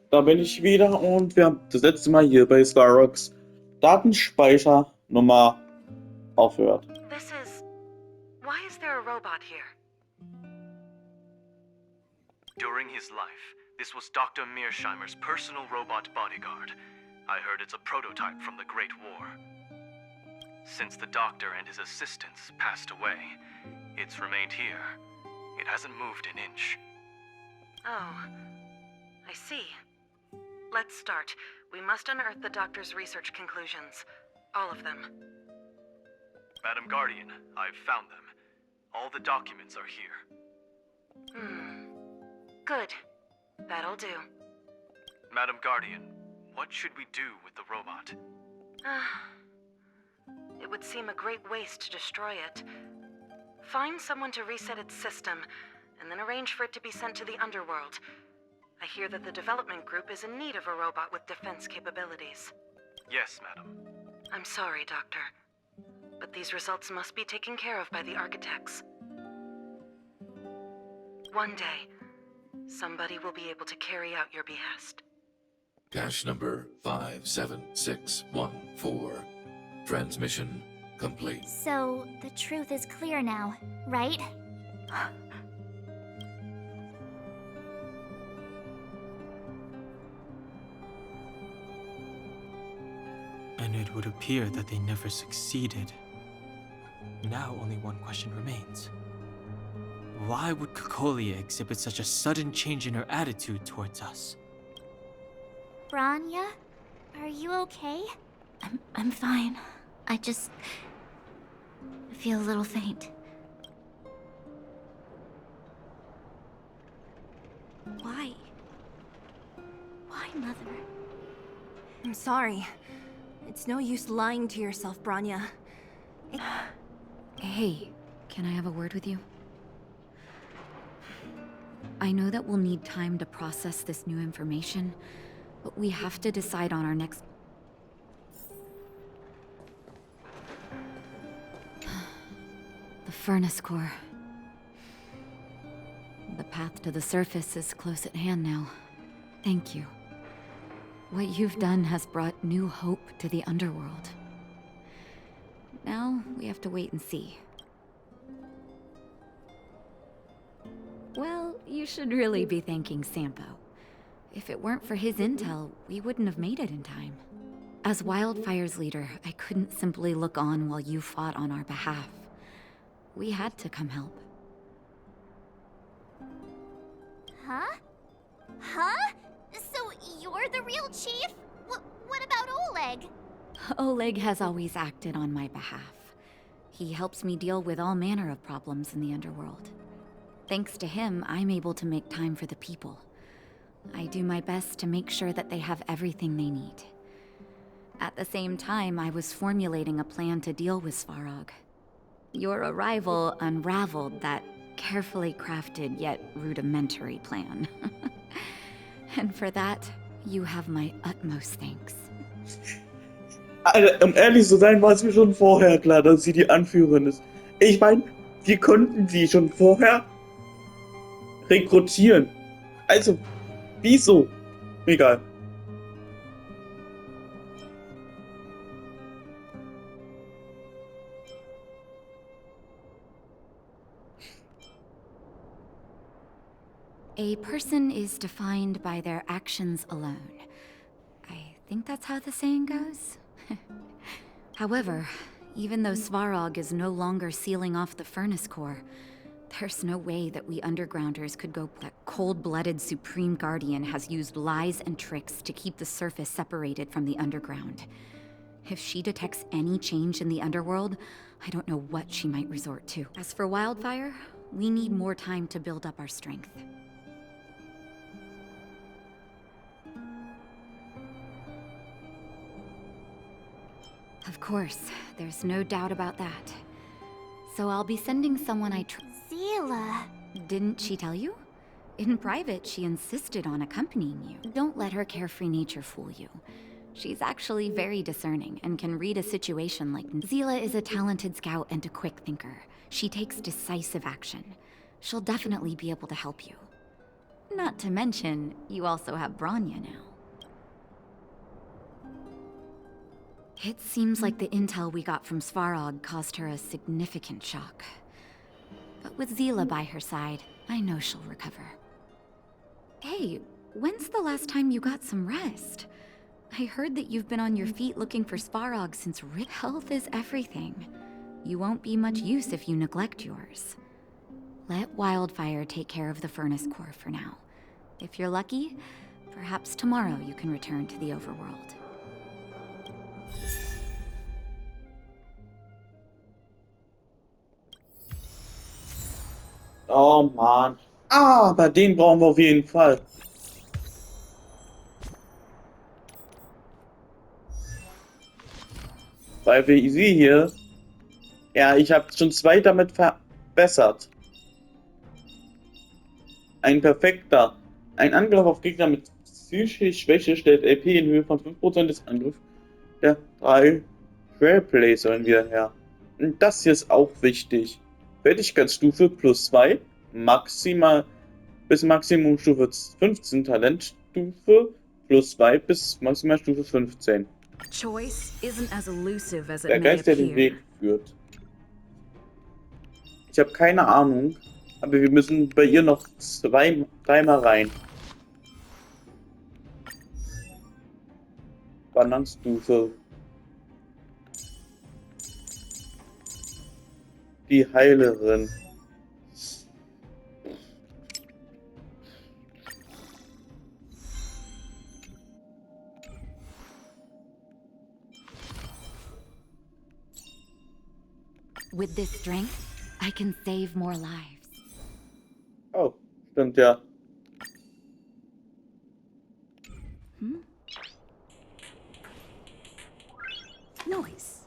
Da bin ich wieder und wir haben das letzte Mal hier bei Skyrox Datenspeichernummer aufhört. This is... Why is there a robot here? During his life, this was Dr. Mearsheimer's personal robot bodyguard. I heard it's a prototype from the Great War. Since the doctor and his assistants passed away, it's remained here. It hasn't moved an inch. Oh, I see. Let's start. We must unearth the doctor's research conclusions. All of them. Madam Guardian, I've found them. All the documents are here. Good. That'll do. Madam Guardian, what should we do with the robot? It would seem a great waste to destroy it. Find someone to reset its system, and then arrange for it to be sent to the underworld. I hear that the development group is in need of a robot with defense capabilities. Yes, madam. I'm sorry, Doctor, but these results must be taken care of by the architects. One day, somebody will be able to carry out your behest. Cache number 57614. Transmission complete. So, the truth is clear now, right? And it would appear that they never succeeded. Now only one question remains. Why would Kokolia exhibit such a sudden change in her attitude towards us? Branya? Are you okay? I'm fine. I feel a little faint. Why? Why, Mother? I'm sorry. It's no use lying to yourself, Branya. Hey, can I have a word with you? I know that we'll need time to process this new information, but we have to decide on our next... The furnace core. The path to the surface is close at hand now. Thank you. What you've done has brought new hope to the underworld. Now, we have to wait and see. Well, you should really be thanking Sampo. If it weren't for his intel, we wouldn't have made it in time. As Wildfire's leader, I couldn't simply look on while you fought on our behalf. We had to come help. Huh? Huh? So you're the real chief? What about Oleg? Oleg has always acted on my behalf. He helps me deal with all manner of problems in the underworld. Thanks to him, I'm able to make time for the people. I do my best to make sure that they have everything they need. At the same time, I was formulating a plan to deal with Svarog. Your arrival unraveled that carefully crafted yet rudimentary plan. And for that, you have my utmost thanks. Alter, um ehrlich zu sein, war es mir schon vorher klar, dass sie die Anführerin ist. Ich meine, wir konnten sie schon vorher rekrutieren. Also, wieso? Egal. A person is defined by their actions alone. I think that's how the saying goes. However, even though Svarog is no longer sealing off the furnace core, there's no way that we undergrounders could go. That cold-blooded Supreme Guardian has used lies and tricks to keep the surface separated from the underground. If she detects any change in the underworld, I don't know what she might resort to. As for Wildfire, we need more time to build up our strength. Of course, there's no doubt about that. So I'll be sending someone I trust. Zila. Didn't she tell you? In private, she insisted on accompanying you. Don't let her carefree nature fool you. She's actually very discerning and can read a situation like... Zila is a talented scout and a quick thinker. She takes decisive action. She'll definitely be able to help you. Not to mention, you also have Branya now. It seems like the intel we got from Svarog caused her a significant shock. But with Zila by her side, I know she'll recover. Hey, when's the last time you got some rest? I heard that you've been on your feet looking for Svarog since health is everything. You won't be much use if you neglect yours. Let Wildfire take care of the furnace core for now. If you're lucky, perhaps tomorrow you can return to the overworld. Oh Mann. Ah, aber den brauchen wir auf jeden Fall. Weil wir sie hier... Ja, ich habe schon 2 damit verbessert. Ein perfekter. Ein Angriff auf Gegner mit psychischer Schwäche stellt LP in Höhe von 5% des Angriffs der 3 Rareplayers wieder her. Und das hier ist auch wichtig. Fertigkeitsstufe +2, maximal bis Maximumstufe 15, Talentstufe +2 bis Maximalstufe 15. Choice isn't as elusive as it Der may Geist, der den appear. Weg führt. Ich habe keine Ahnung, aber wir müssen bei ihr noch 3-mal rein. Ballungsstufe. Die Heilerin. With this strength, I can save more lives. Oh, stimmt ja. Noise.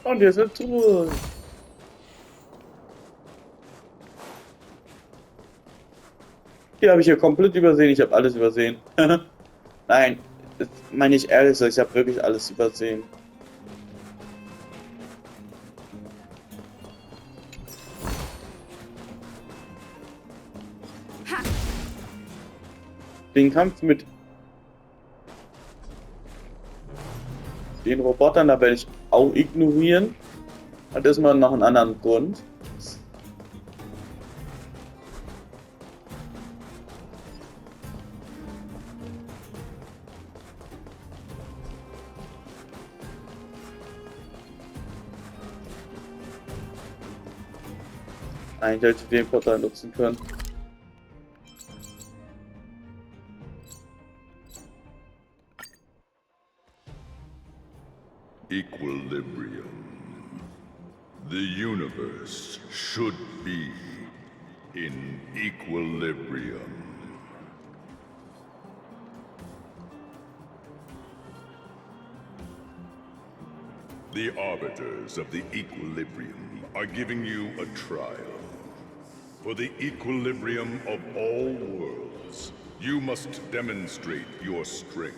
Und wir sind zurück. Hier habe ich ja komplett übersehen. Ich habe alles übersehen. Nein, das meine ich ehrlich so. Ich habe wirklich alles übersehen. Den Kampf mit den Robotern, da werde ich auch ignorieren. Hat erstmal noch einen anderen Grund. Eigentlich hätte ich den Portal nutzen können. Equilibrium. The universe should be in equilibrium. The arbiters of the equilibrium are giving you a trial. For the equilibrium of all worlds, you must demonstrate your strength.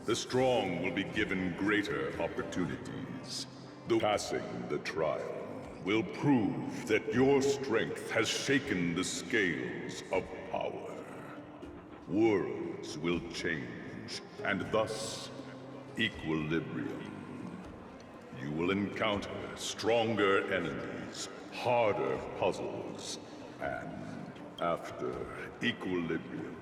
The strong will be given greater opportunities. The passing the trial will prove that your strength has shaken the scales of power. Worlds will change, and thus equilibrium. You will encounter stronger enemies, harder puzzles, and after equilibrium,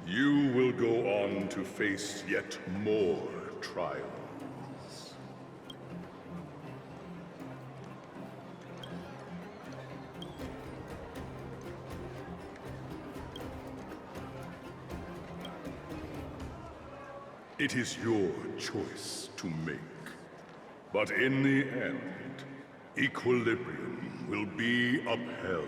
you will go on to face yet more trials. It is your choice to make. But in the end, equilibrium will be upheld.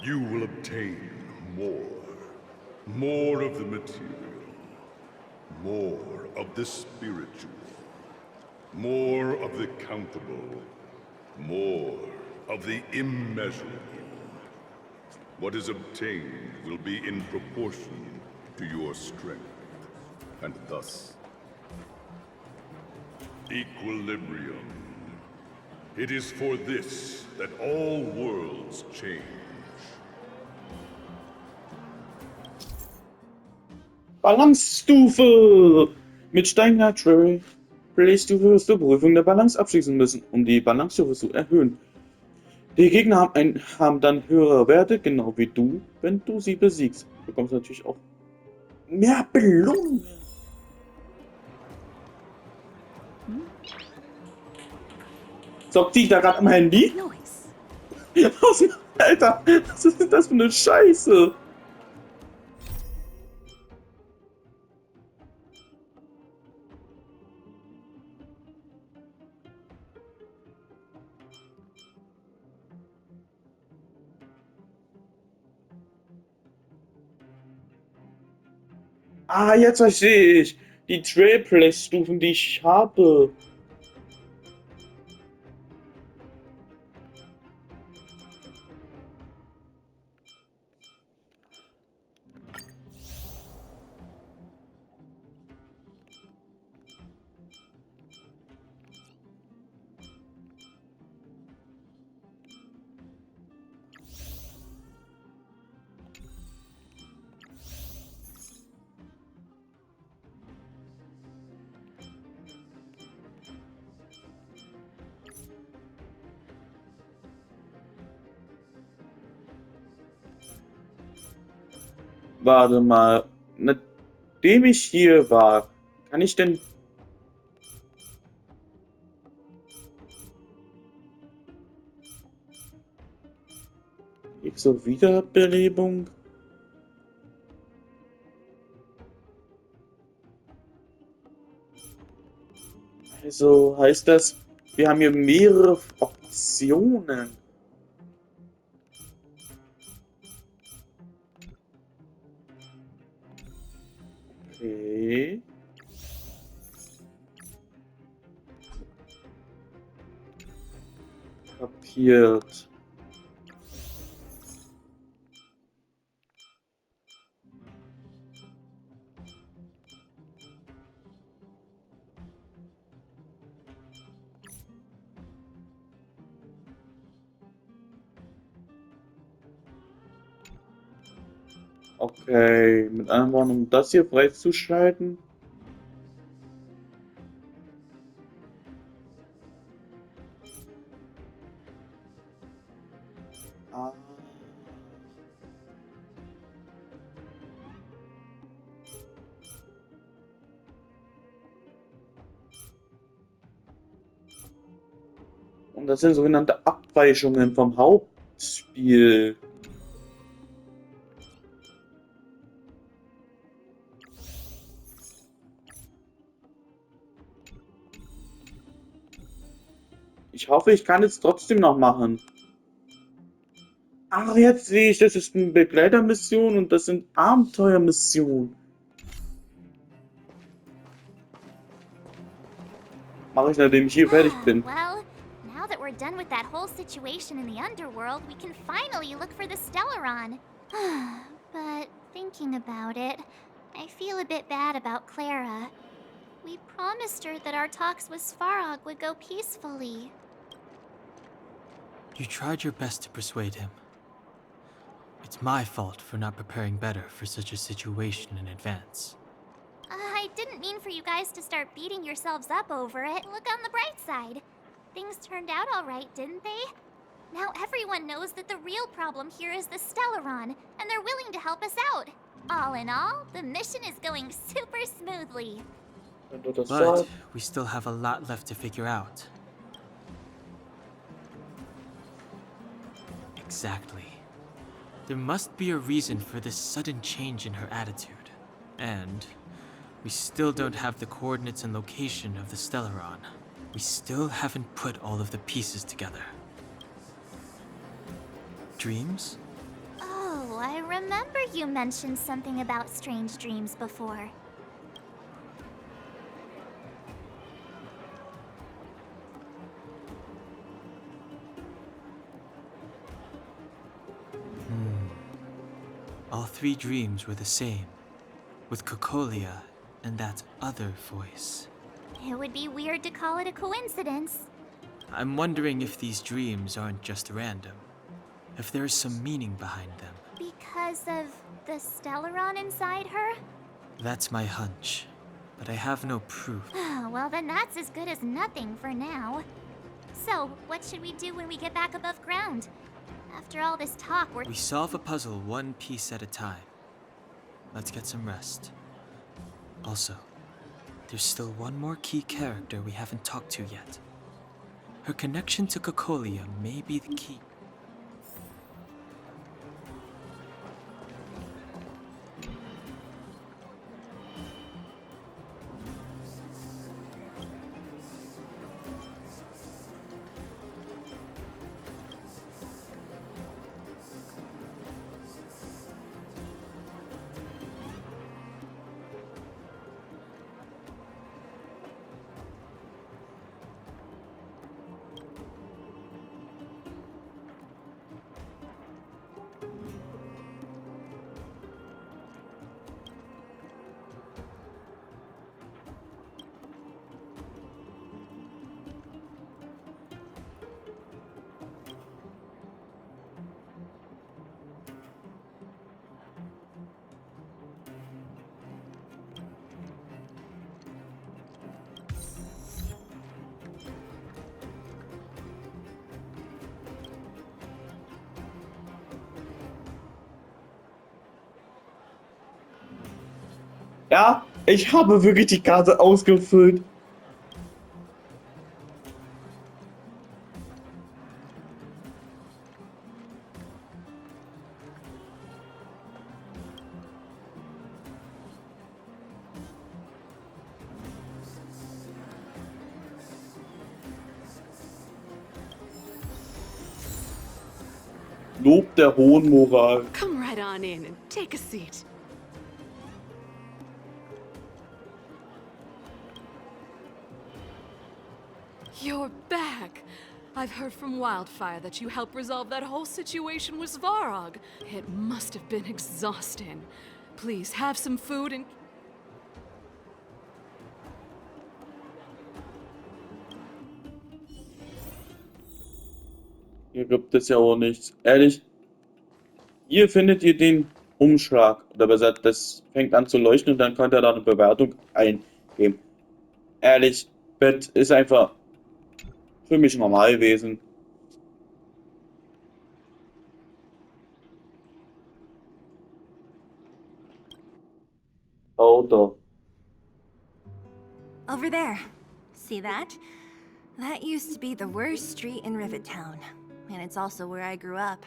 You will obtain more of the material, more of the spiritual, more of the countable, more of the immeasurable. What is obtained will be in proportion to your strength. And thus, equilibrium. It is for this that all worlds change. Balancestufe! Mit steigender Play-Stufe wirst du Prüfung der Balance abschließen müssen, um die Balancestufe zu erhöhen. Die Gegner haben dann höhere Werte, genau wie du, wenn du sie besiegst. Du bekommst natürlich auch mehr Belohnungen. Zockt sich da gerade am Handy? Noise. Alter, was ist denn das für eine Scheiße? Ah, jetzt verstehe ich. Die Trailplay-Stufen, die ich habe. Warte mal. Nachdem ich hier war, kann ich denn... So Wiederbelebung? Also heißt das, wir haben hier mehrere Optionen. Okay. Kapiert. Okay, mit anderen Worten, um das hier freizuschalten. Ah. Und das sind sogenannte Abweichungen vom Hauptspiel. Ich hoffe, ich kann es trotzdem noch machen. Ach, jetzt sehe ich, das ist eine Begleitermission und das sind Abenteuermissionen. Mache ich, nachdem ich hier fertig bin. Well, now that we're done with that whole situation in the underworld, we can finally look for the Stellaron. But thinking about it, I feel a bit bad about Clara. We promised her that our talks with Svarog would go peacefully. You tried your best to persuade him. It's my fault for not preparing better for such a situation in advance. I didn't mean for you guys to start beating yourselves up over it. Look on the bright side. Things turned out all right, didn't they? Now everyone knows that the real problem here is the Stellaron, and they're willing to help us out. All in all, the mission is going super smoothly. But we still have a lot left to figure out. Exactly. There must be a reason for this sudden change in her attitude. And we still don't have the coordinates and location of the Stellaron. We still haven't put all of the pieces together. Dreams? Oh, I remember you mentioned something about strange dreams before. All 3 dreams were the same, with Cocolia and that other voice. It would be weird to call it a coincidence. I'm wondering if these dreams aren't just random, if there is some meaning behind them. Because of the Stellaron inside her? That's my hunch, but I have no proof. Well, then that's as good as nothing for now. So, what should we do when we get back above ground? After all this talk, We solve a puzzle one piece at a time. Let's get some rest. Also, there's still one more key character we haven't talked to yet. Her connection to Cocolia may be the key. Ja, ich habe wirklich die Karte ausgefüllt. Lob der hohen Moral. Come right on in and take a seat. You're back. I've heard from Wildfire that you helped resolve that whole situation with Svarog. It must have been exhausting. Please have some food and... Hier gibt es ja auch nichts. Ehrlich, hier findet ihr den Umschlag. Oder besser, das fängt an zu leuchten und dann könnt ihr da eine Bewertung eingeben. Ehrlich, Bett ist einfach für mich normal gewesen. Auto. Over there. See that? That used to be the worst street in Rivet Town. And it's also where I grew up.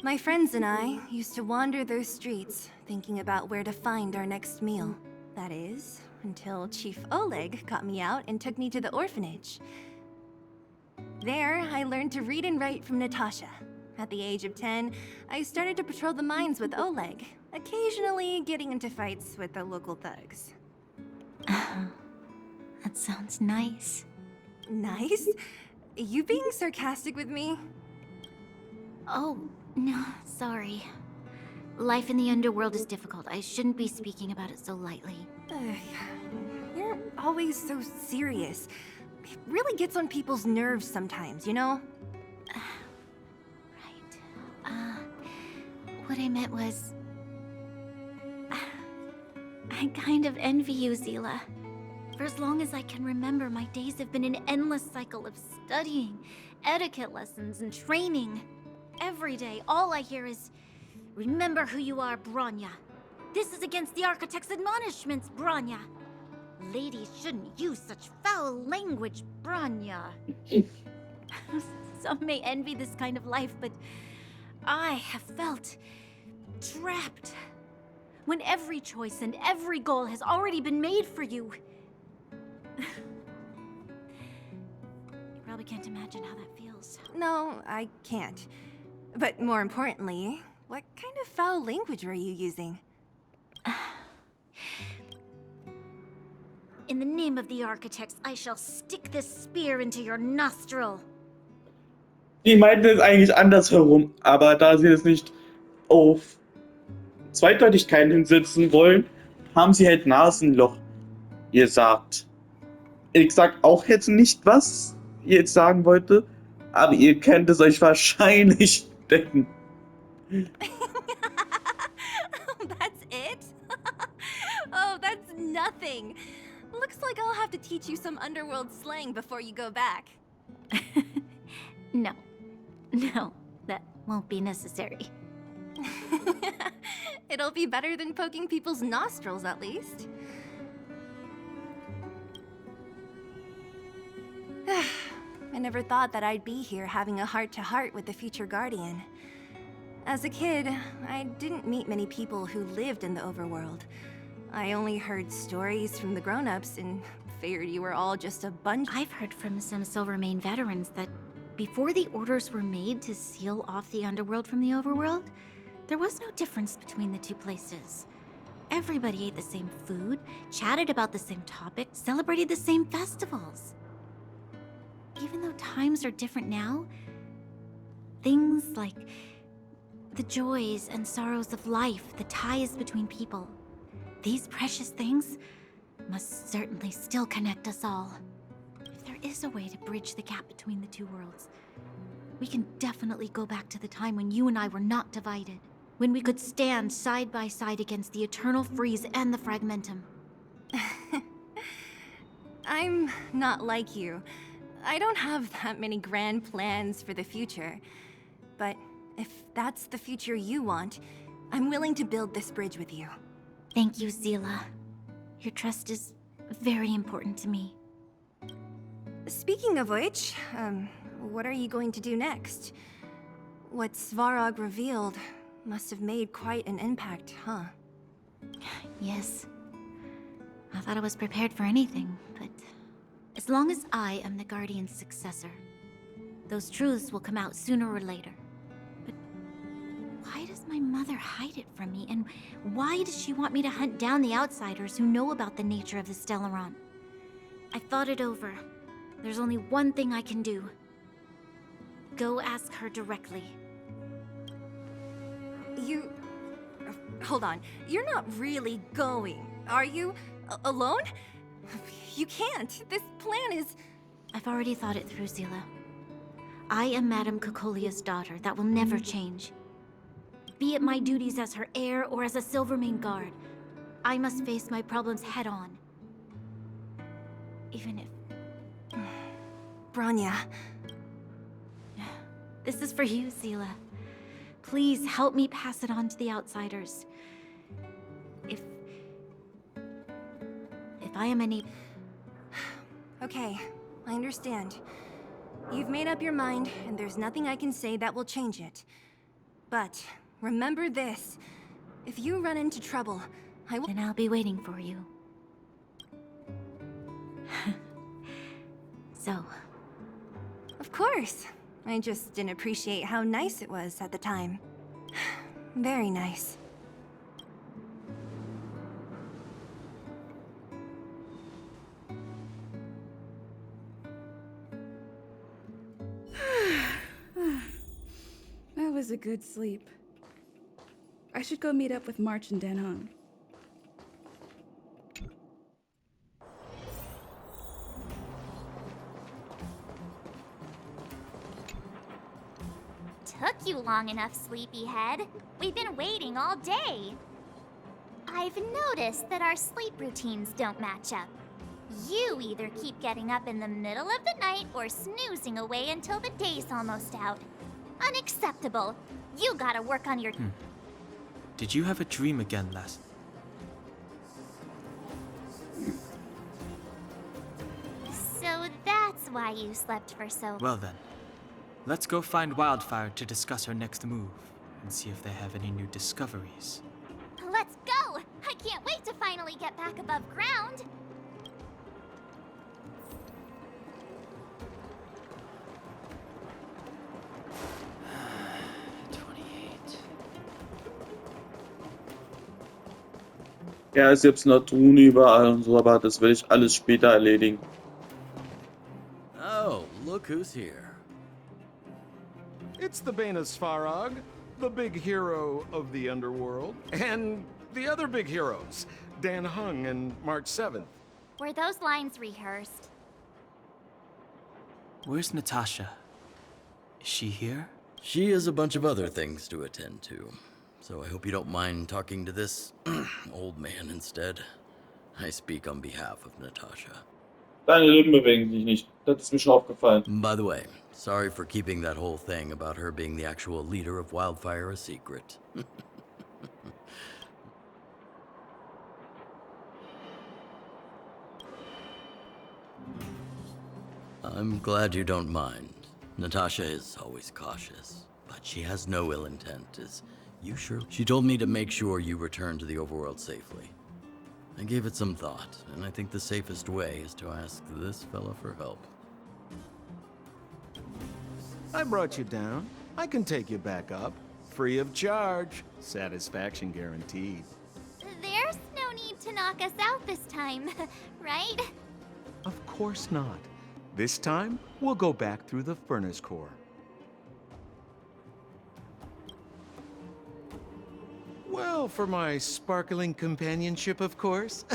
My friends and I used to wander those streets, thinking about where to find our next meal. That is, until Chief Oleg got me out and took me to the orphanage. There, I learned to read and write from Natasha. At the age of 10, I started to patrol the mines with Oleg, occasionally getting into fights with the local thugs. That sounds nice. Nice? You being sarcastic with me? Oh, no, sorry. Life in the underworld is difficult. I shouldn't be speaking about it so lightly. You're always so serious. It really gets on people's nerves sometimes, you know? Right. What I meant was... I kind of envy you, Zila. For as long as I can remember, my days have been an endless cycle of studying, etiquette lessons, and training. Every day, all I hear is, "Remember who you are, Bronya. This is against the Architect's admonishments, Bronya. Ladies shouldn't use such foul language, Bronya." Some may envy this kind of life, but I have felt trapped. When every choice and every goal has already been made for you. You probably can't imagine how that feels. No, I can't. But more importantly, what kind of foul language were you using? In the name of the Architects, I shall stick this spear into your nostril. Die meinten es eigentlich andersherum, aber da sie es nicht auf Zweideutigkeit hinsetzen wollen, haben sie halt Nasenloch gesagt. Ich sag auch jetzt nicht, was ihr jetzt sagen wollte, aber ihr könnt es euch wahrscheinlich denken. That's it? Oh, that's nothing. Looks like I'll have to teach you some underworld slang before you go back. No. No, that won't be necessary. It'll be better than poking people's nostrils, at least. I never thought that I'd be here having a heart-to-heart with the future Guardian. As a kid, I didn't meet many people who lived in the overworld. I only heard stories from the grown-ups and figured you were all just a bunch. I've heard from some Silvermane veterans that before the orders were made to seal off the underworld from the overworld, there was no difference between the two places. Everybody ate the same food, chatted about the same topics, celebrated the same festivals. Even though times are different now, things like the joys and sorrows of life, the ties between people, these precious things must certainly still connect us all. If there is a way to bridge the gap between the two worlds, we can definitely go back to the time when you and I were not divided, when we could stand side by side against the Eternal Freeze and the Fragmentum. I'm not like you. I don't have that many grand plans for the future. But if that's the future you want, I'm willing to build this bridge with you. Thank you, Zila. Your trust is very important to me. Speaking of which, what are you going to do next? What Svarog revealed must have made quite an impact, huh? Yes. I thought I was prepared for anything, but as long as I am the Guardian's successor, those truths will come out sooner or later. But why does my mother hide it from me, and why does she want me to hunt down the outsiders who know about the nature of the Stellaron? I thought it over. There's only one thing I can do. Go ask her directly. You... hold on. You're not really going, are you? Alone? You can't. This plan is... I've already thought it through, Zila. I am Madame Cocolia's daughter. That will never change. Be it my duties as her heir or as a Silvermane guard, I must face my problems head-on. Even if... Bronya. This is for you, Zila. Please help me pass it on to the outsiders. If I am any... Okay, I understand. You've made up your mind, and there's nothing I can say that will change it. But remember this. If you run into trouble, I will... Then I'll be waiting for you. So... Of course. I just didn't appreciate how nice it was at the time. Very nice. That was a good sleep. I should go meet up with March and Danhong. Took you long enough, sleepyhead. We've been waiting all day. I've noticed that our sleep routines don't match up. You either keep getting up in the middle of the night or snoozing away until the day's almost out. Unacceptable. You gotta work on your... Did you have a dream again last... So that's why you slept for so... Well then, let's go find Wildfire to discuss her next move, and see if they have any new discoveries. Let's go! I can't wait to finally get back above ground! Ja, ist jetzt noch Truhen überall und so, aber das werde ich alles später erledigen. Oh, look who's here. It's the Bane of Svarog. the big hero of the underworld, and the other big heroes, Dan Hung and March 7th. Were those lines rehearsed? Where's Natasha? Is she here? She has a bunch of other things to attend to, so I hope you don't mind talking to this old man instead. I speak on behalf of Natasha. Deine Lippen bewegen sich nicht. Das ist mir schon aufgefallen. By the way, sorry for keeping that whole thing about her being the actual leader of Wildfire a secret. I'm glad you don't mind. Natasha is always cautious, but she has no ill intent, is you sure? She told me to make sure you return to the overworld safely. I gave it some thought, and I think the safest way is to ask this fella for help. I brought you down. I can take you back up. Free of charge. Satisfaction guaranteed. There's no need to knock us out this time, right? Of course not. This time, we'll go back through the furnace core. Well, for my sparkling companionship, of course.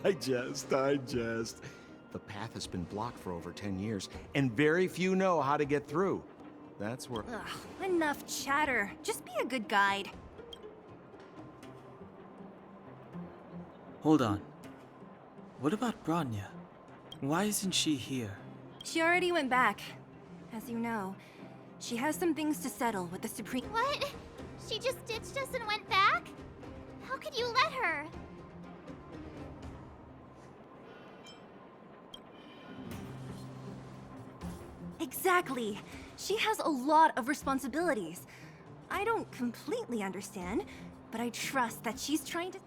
I jest. The path has been blocked for over 10 years, and very few know how to get through. That's where... Ugh, enough chatter. Just be a good guide. Hold on. What about Bronya? Why isn't she here? She already went back. As you know, she has some things to settle with the Supreme... What? She just ditched us and went back? How could you let her? Exactly. She has a lot of responsibilities. I don't completely understand, but I trust that she's trying to...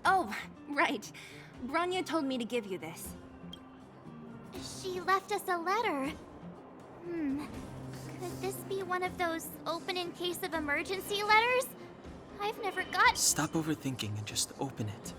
Oh, right. Bronya told me to give you this. She left us a letter. Could this be one of those open in case of emergency letters? I've never got... Stop overthinking and just open it.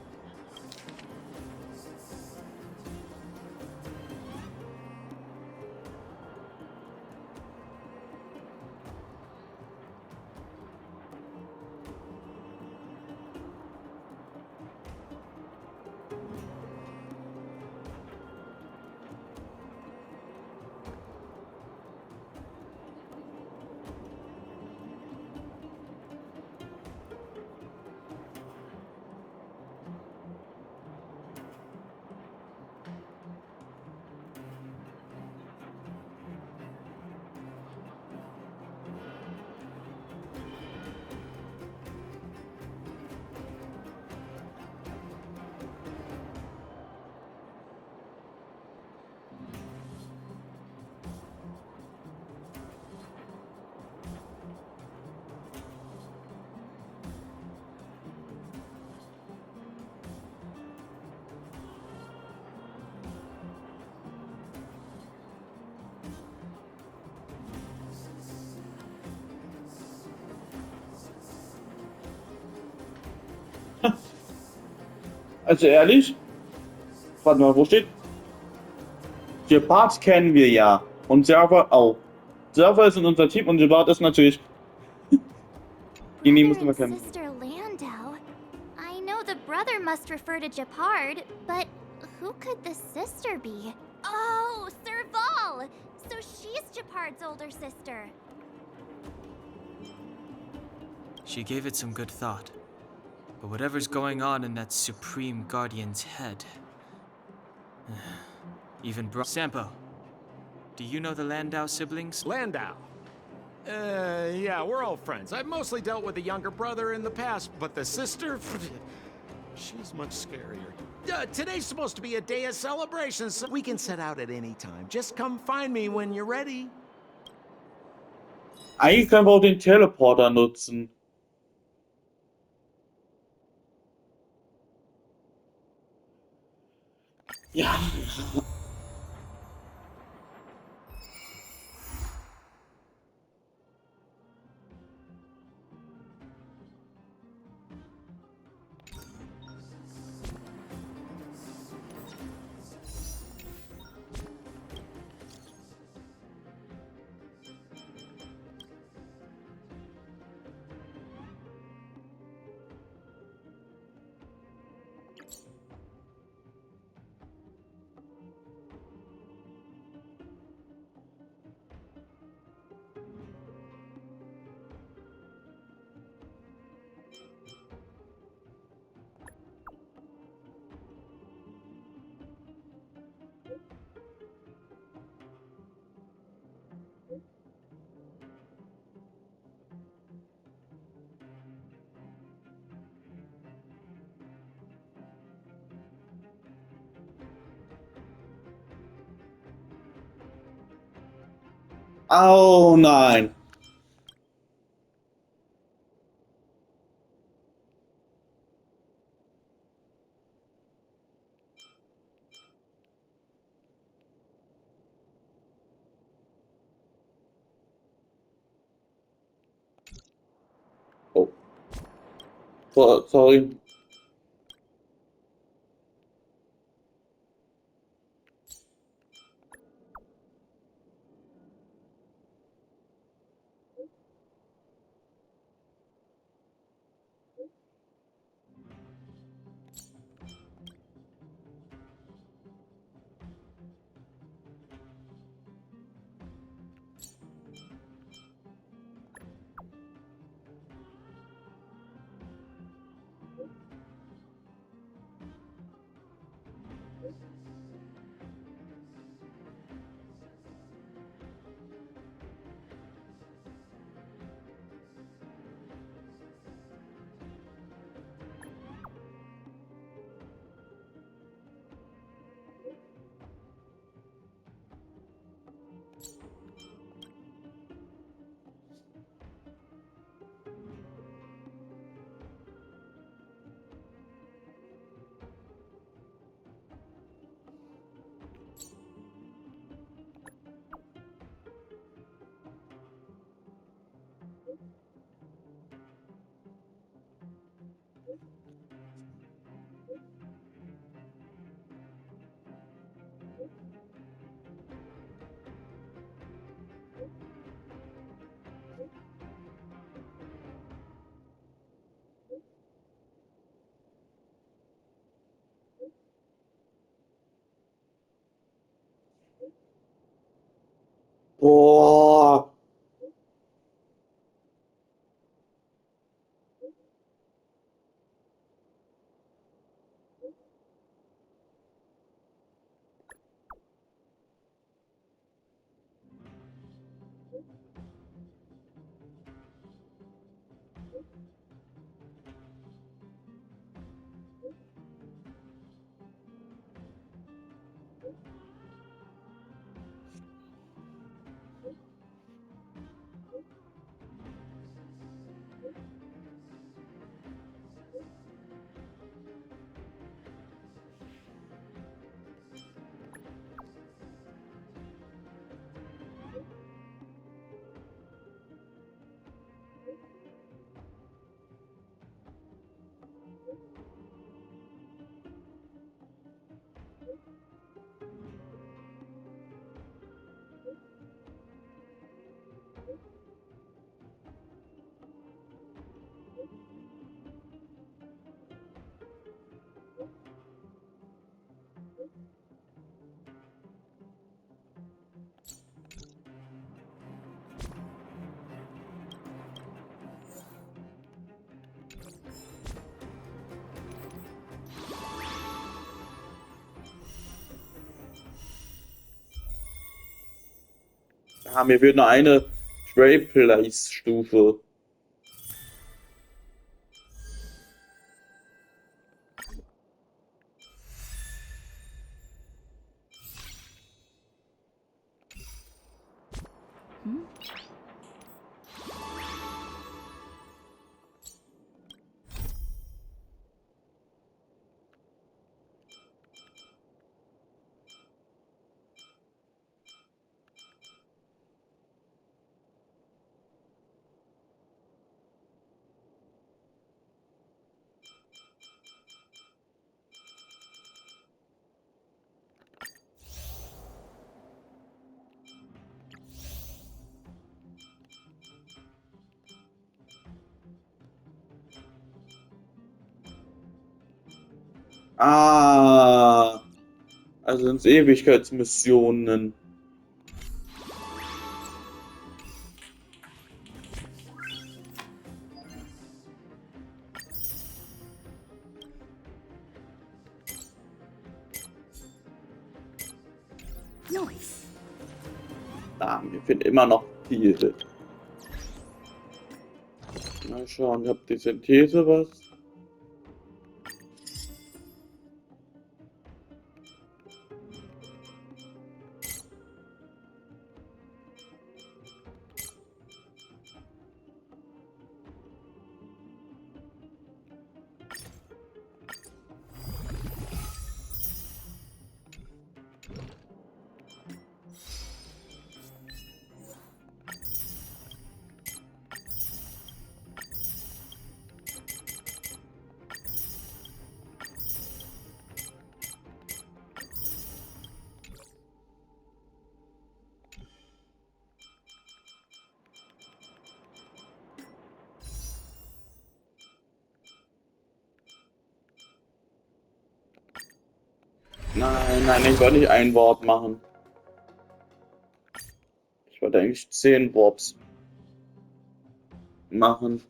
Also ehrlich? Warte mal, wo steht? Gepard kennen wir ja. Und Server auch. Server ist in unser Team und Gepard ist natürlich... Die müssen wir kennen. Sister Landau. I know the brother must refer to Gepard, but who could the sister be? Oh, Serval! So she's Gepard's older sister. She gave it some good thought. But whatever's going on in that Supreme Guardian's head... Even Sampo, do you know the Landau siblings? Landau? Yeah, we're all friends. I've mostly dealt with the younger brother in the past, but the sister... She's much scarier. Today's supposed to be a day of celebrations, so we can set out at any time. Just come find me when you're ready. Eigentlich können wir auch den Teleporter nutzen. Ja. Oh nein. Oh, sorry. Boah. Ja, mir wird nur eine Trade Place Stufe. Ah, also sind es Ewigkeitsmissionen. Nice. Ah, mir fehlt immer noch viel. Mal schauen, ob die Synthese was. Nein, nein, ich wollte nicht ein Warp machen. Ich wollte eigentlich 10 Warps machen.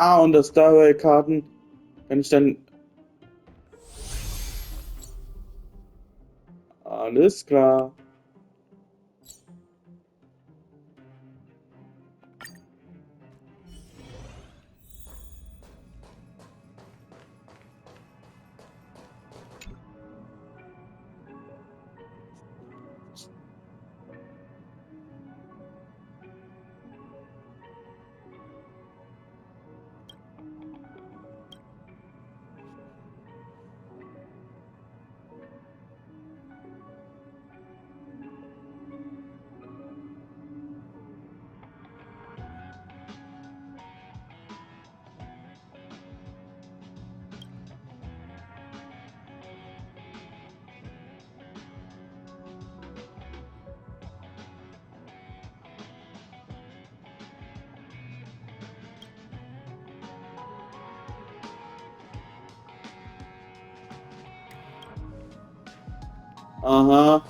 Ah, und das Starway-Karten kann ich dann... Alles klar. Aha.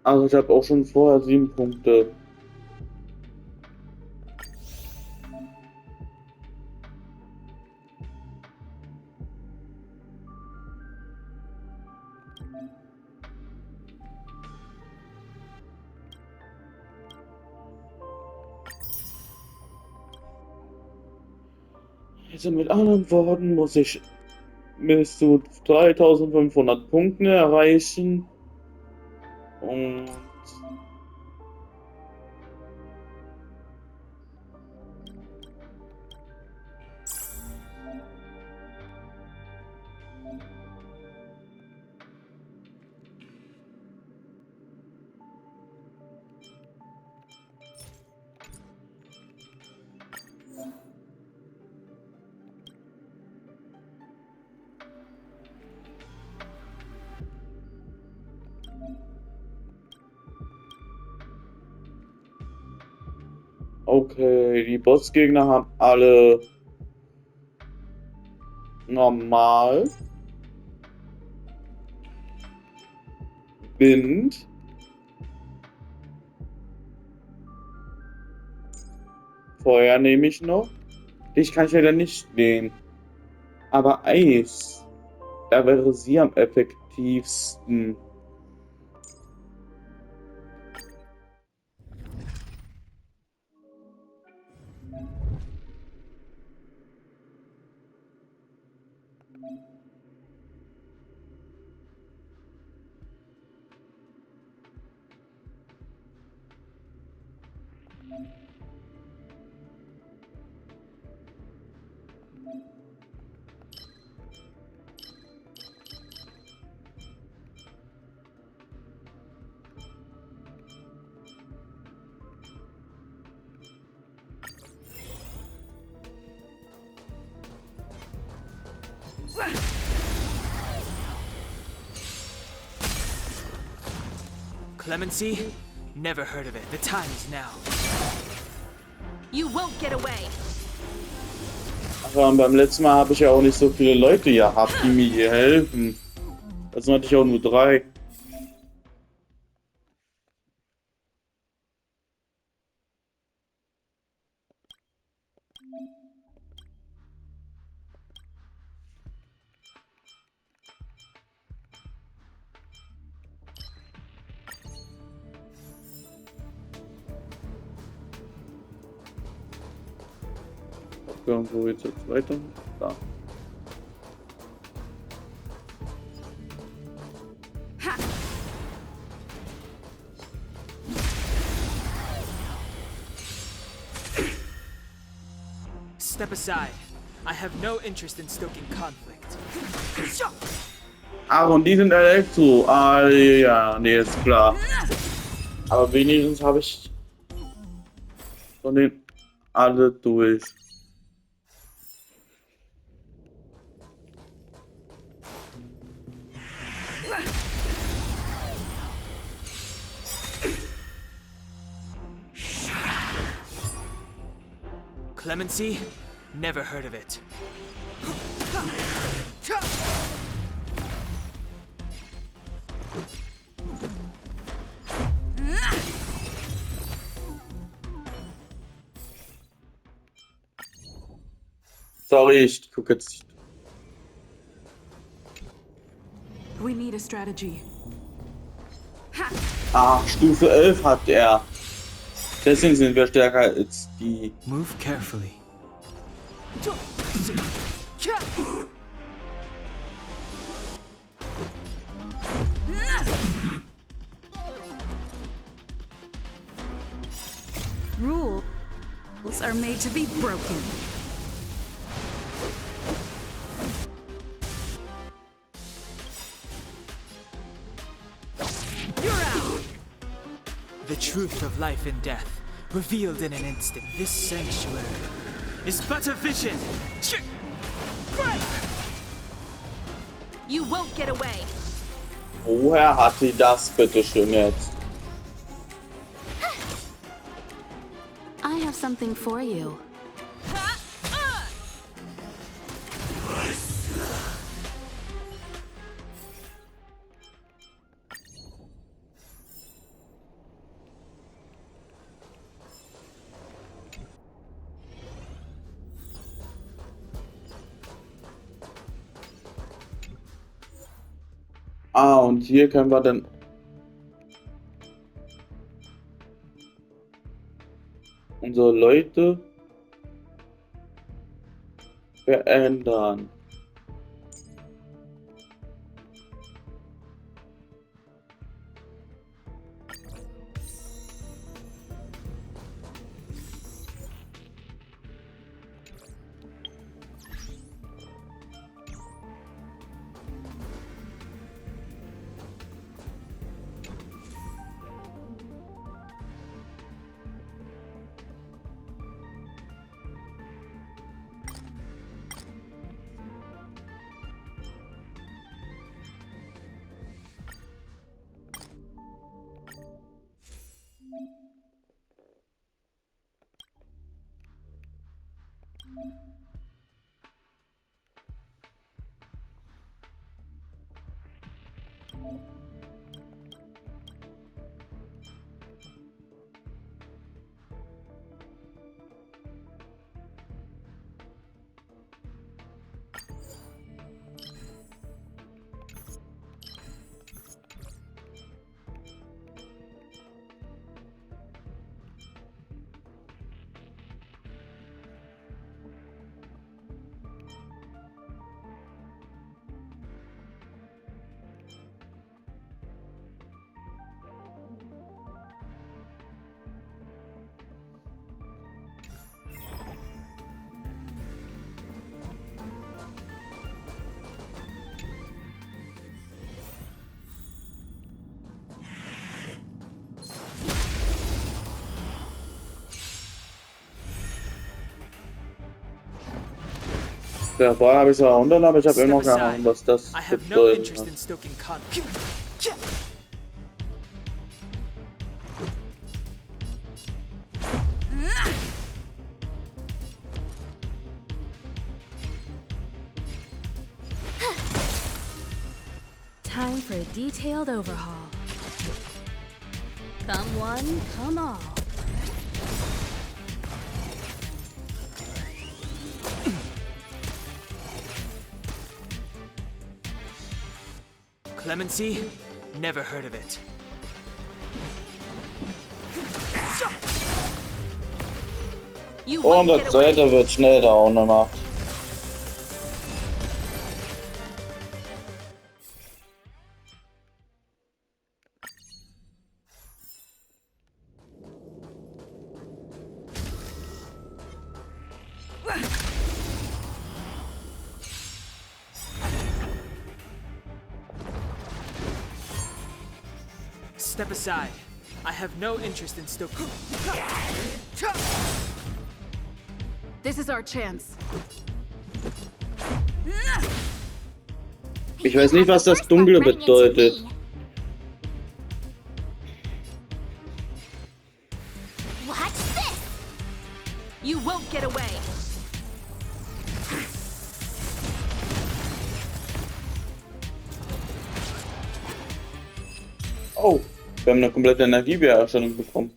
Also ich habe auch schon vorher 7 Punkte. Also mit anderen Worten muss ich bis zu 3500 Punkten erreichen. Und okay, die Bossgegner haben alle normal, Wind, Feuer nehme ich noch. Dich kann ich leider nicht nehmen. Aber Eis, da wäre sie am effektivsten. Clemency? Never heard of it. The time is now. You won't get away. Aber beim letzten Mal habe ich ja auch nicht so viele Leute gehabt, die mir hier helfen. Also hatte ich auch nur 3. Irgendwo geht's jetzt weiter. Da. Step aside. I have no interest in stoking conflict. Ach, und die sind Elektro. Ah, ja, nee, ist klar. Aber wenigstens habe ich von den alle durch. Clemency? Never heard of it. Sorry, ich gucke jetzt nicht. We need a strategy. Ah, Stufe 11 hat er. Deswegen sind wir stärker als die. Move carefully. Rules are made to be broken. You're out! The truth of life and death, revealed in an instant. This sanctuary is but a vision. You won't get away. Woher hat sie das bitte schön jetzt? I have something for you. Ah, und hier können wir dann unsere Leute verändern. Ja, vorher habe ich es auch runter, aber ich habe immer noch keine Ahnung, was das I have no bedeutet. interest in stoking conflict. Time for a detailed overhaul. Come one, come all. Clemency? Never heard of it. Und der zweite wird schnell down gemacht. Step aside. I have no interest in still. This is our chance. Ich weiß nicht, was das Dunkle bedeutet. Watch this! You won't get away. Oh, wir haben eine komplette Energiewiederherstellung bekommen.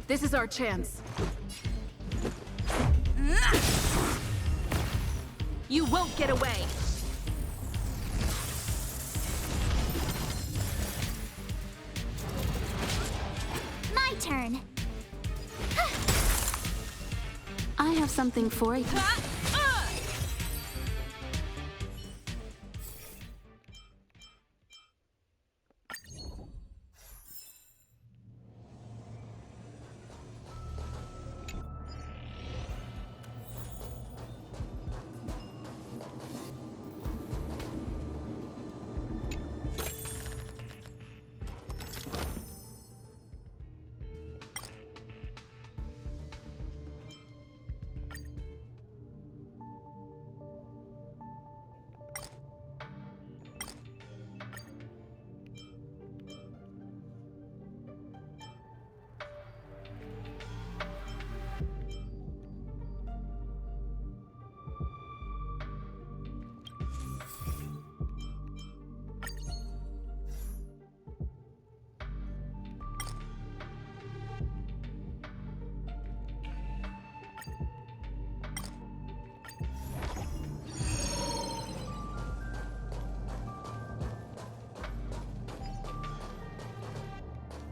This is our chance. You won't get away. My turn. I have something for you.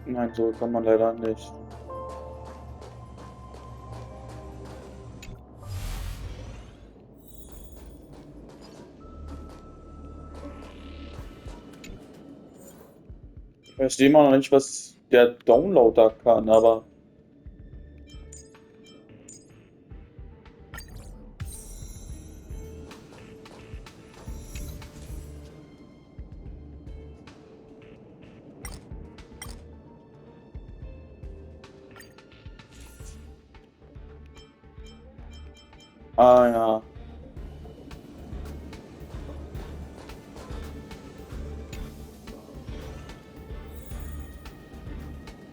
Nein, so kann man leider nicht. Ich verstehe mal noch nicht, was der Downloader kann, aber... Ah ja.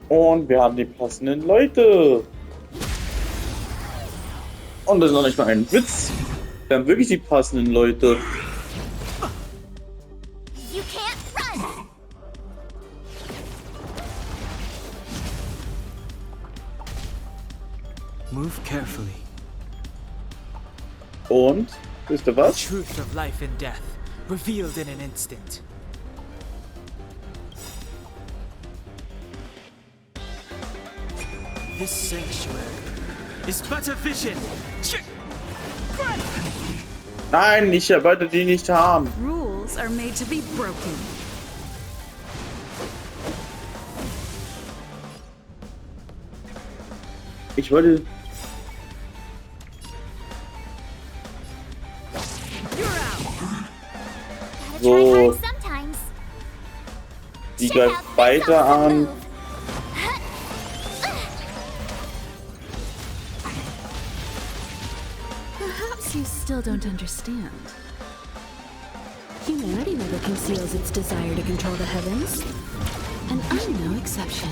Und wir haben die passenden Leute. Und das ist noch nicht mal ein Witz. Wir haben wirklich die passenden Leute. You can't run! Move carefully. Und, wisst ihr was? The truth of life and death, revealed in an instant. This sanctuary is but a vision. Nein, ich wollte die nicht haben. Rules are made to be broken. Ich wollte... So, die greift weiter an. Perhaps you still don't understand. Humanity never conceals its desire to control the heavens, and I'm no exception.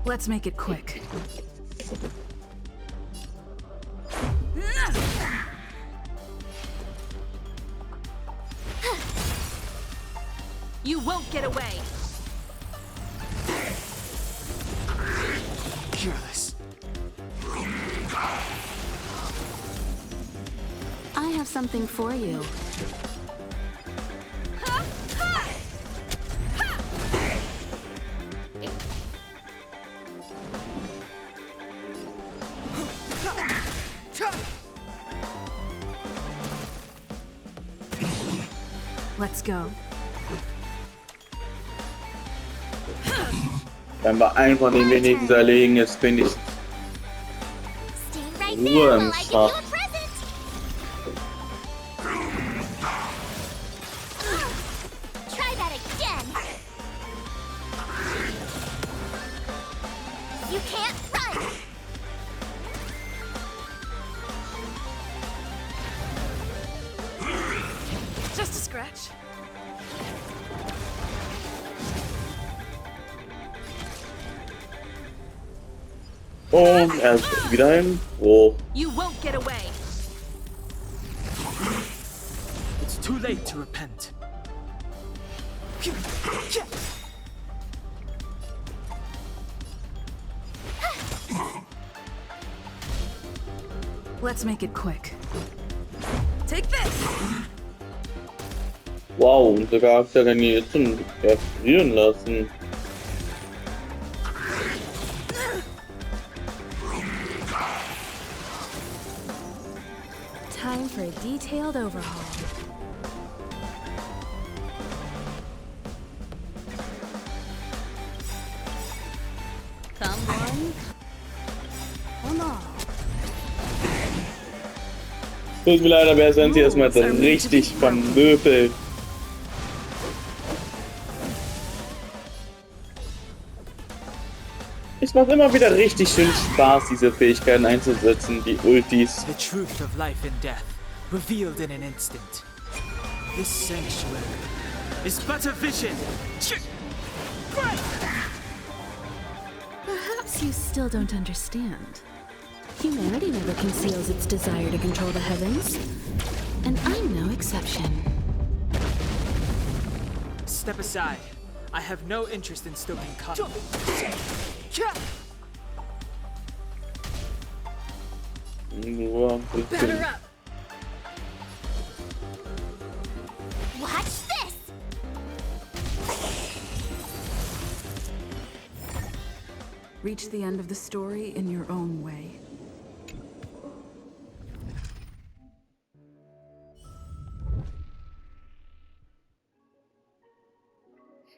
Let's make it quick. You won't get away! Careless. I have something for you. Let's go. Wenn wir einen von den wenigen erlegen, jetzt bin ich Ruhe im Schacht. Just a scratch. Und er ist wieder hin. Oh. You won't get away. It's too late to repent. Let's make it quick. Take this. Wow, unser Charakter kann ihn jetzt schon erfrieren lassen. Time for a detailed overhaul. Come on. Come on. Tut mir leid, aber er sind sie erstmal richtig vermöbelt. Es macht immer wieder richtig schön Spaß, diese Fähigkeiten einzusetzen, die Ultis. The truth of life and death, revealed in an instant. This sanctuary is but a vision. Perhaps you still don't understand. Humanity never conceals its desire to control the heavens, and I'm no exception. Step aside. I have no interest in stoking conflict. Batter up. Watch this! Reach the end of the story in your own way.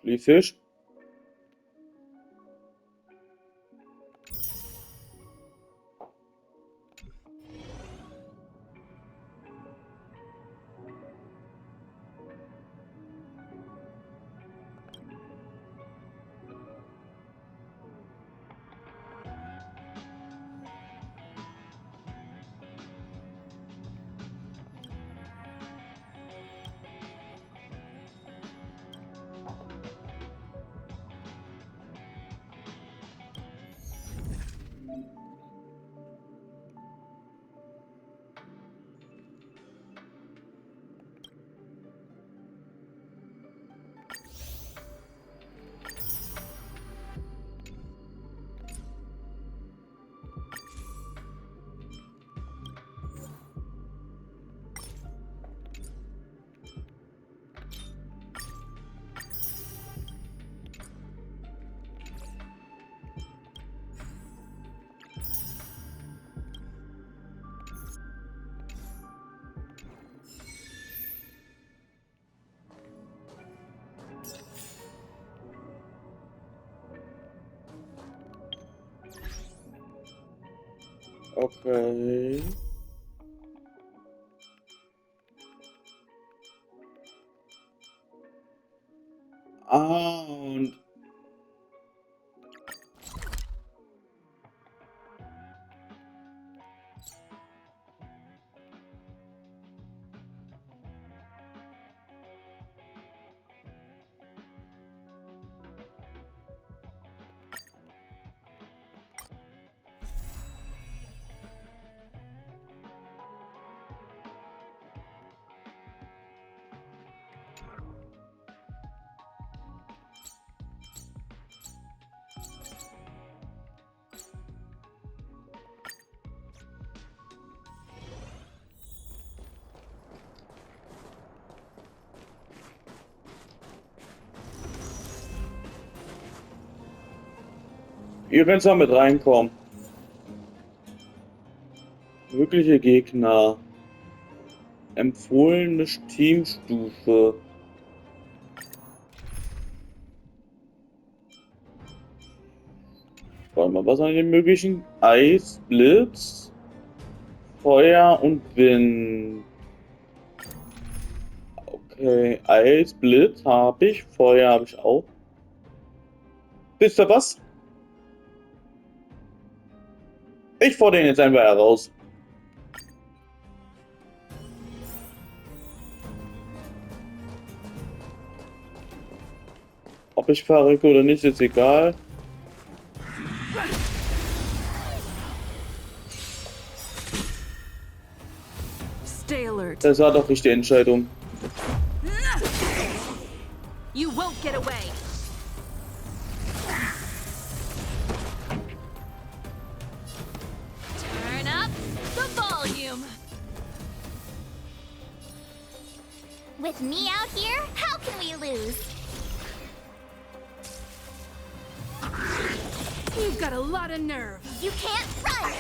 Schließlich. Okay. Und Ihr könnt zwar mit reinkommen. Mögliche Gegner. Empfohlene Teamstufe. Warte mal, was sind die möglichen? Eis, Blitz, Feuer und Wind. Okay, Eis, Blitz habe ich, Feuer habe ich auch. Wisst ihr was? Ich fordere ihn jetzt einfach heraus. Ob ich verrücke oder nicht, ist egal. Stay alert. Das war doch richtige Entscheidung. You won't get away. Turn up the volume. With me out here, how can we lose? You've got a lot of nerve. You can't run!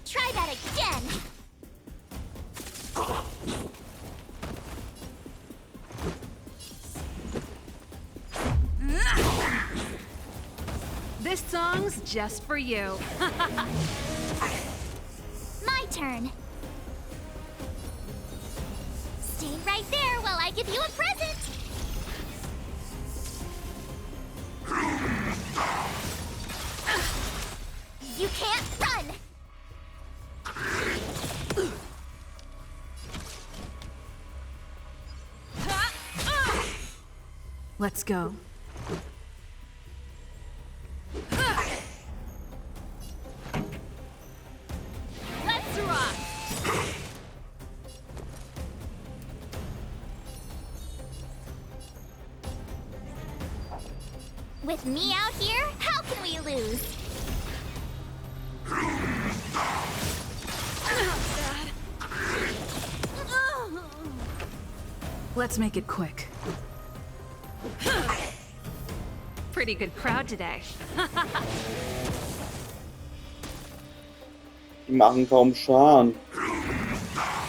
Try that again! This song's just for you. My turn. Stay right there while I give you a present. You can't run. Let's go. Let's rock. With me out here, how can we lose? Let's make it quick. Pretty good crowd today. Die machen kaum Schaden.